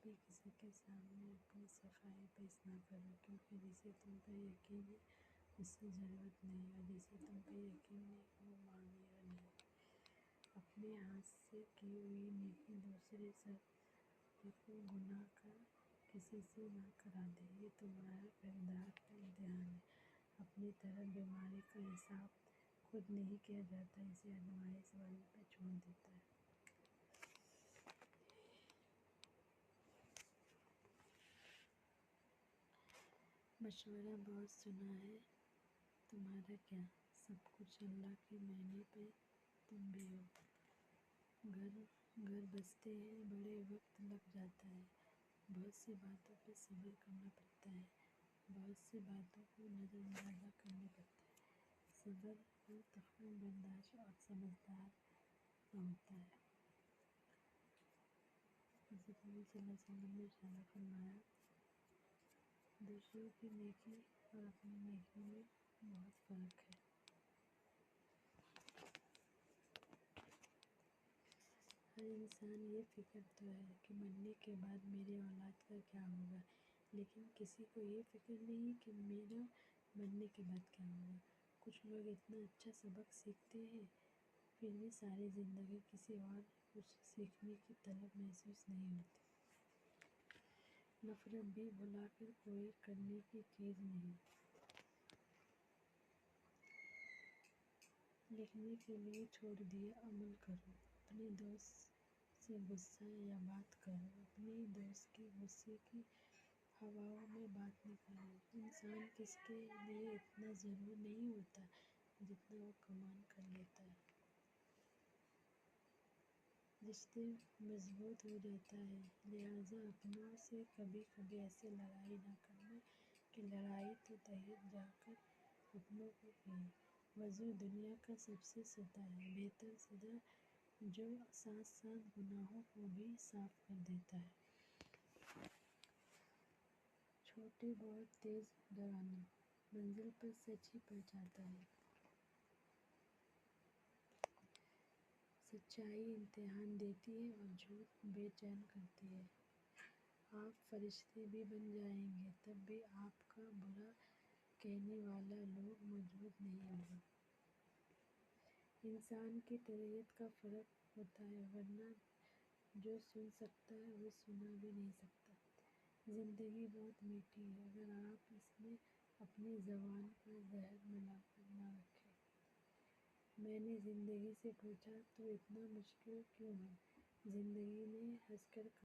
کبھی کسی کے سامنے اپنی صفائی پیش نہ کرو، کیونکہ جسے تم پر یقین ہے اس سے ضرورت نہیں، اور جسے تم پر یقین نہیں وہ معیار نہیں۔ اپنے ہاتھ سے کی ہوئی نیکی دوسرے سب کو گناہ کر کسی سے نہ کرا دے، یہ تمہارا کردار کا امتحان ہے۔ اپنی طرف بیماری کا حساب خود نہیں کیا جاتا، اسے آزمائش والوں پہ چھوڑ دیتا ہے۔ مشورہ بہت سنا ہے، تمہارا کیا؟ سب کچھ اللہ کے معنے پہ تم بھی ہو۔ گھر بستے ہیں، بڑے وقت لگ جاتا ہے، بہت سی باتوں پہ صبر کرنا پڑتا ہے، بہت سی باتوں کو نظر انداز کرنا پڑتا ہے۔ صبر اور تحمل برداشت اور سمجھدار کا ہوتا ہے۔ حضرت نبی صلی اللہ علیہ وسلم نے ارشاد فرمایا، دوسروں کی نیکی اور اپنی نیکی میں بہت فرق ہے۔ ہر انسان یہ فکر تو ہے کہ مرنے کے بعد میری اولاد کا کیا ہوگا، لیکن کسی کو یہ فکر نہیں کہ میرا مرنے کے بعد کیا ہوگا۔ کچھ لوگ اتنا اچھا سبق سیکھتے ہیں، پھر بھی ساری زندگی کسی اور کچھ سیکھنے کی طلب محسوس نہیں ہوتی۔ نفرت بھی بھلا کر کوئی کرنے کی چیز نہیں۔ لکھنے کے لیے چھوڑ دیا، عمل کرو۔ اپنے دوست سے غصہ یا بات کرو، اپنے دوست کے غصے کی ہواؤں میں بات نکالو۔ انسان کسی کے لیے اتنا ضرور نہیں ہوتا جتنا وہ گمان کر لیتا ہے۔ رشتے مضبوط ہو جاتا ہے، لہٰذا اپنوں سے کبھی کبھی ایسے لڑائی نہ کرنا کہ لڑائی تو دہیج جا کر اپنوں کو پڑے۔ وضو دنیا کا سب سے سیدھا ہے، بہتر سیدھا، جو ساتھ ساتھ گناہوں کو بھی صاف کر دیتا ہے۔ چھوٹے بہت تیز دوڑنا منزل پر سچ ہی پہنچاتا ہے۔ سچائی امتحان دیتی ہے اور جھوٹ بے چین کرتی ہے۔ آپ فرشتے بھی بن جائیں گے، تب بھی آپ کا برا کہنے والا لوگ موجود نہیں ہوگا۔ انسان کی تربیت کا فرق ہوتا ہے، ورنہ جو سن سکتا ہے وہ سنا بھی نہیں سکتا۔ زندگی بہت میٹھی ہے، اگر آپ اس میں اپنی زبان پر زہر ملا کر نہ رکھیں۔ میں نے زندگی سے پوچھا، تو اتنا مشکل کیوں ہے؟ زندگی نے ہنس کر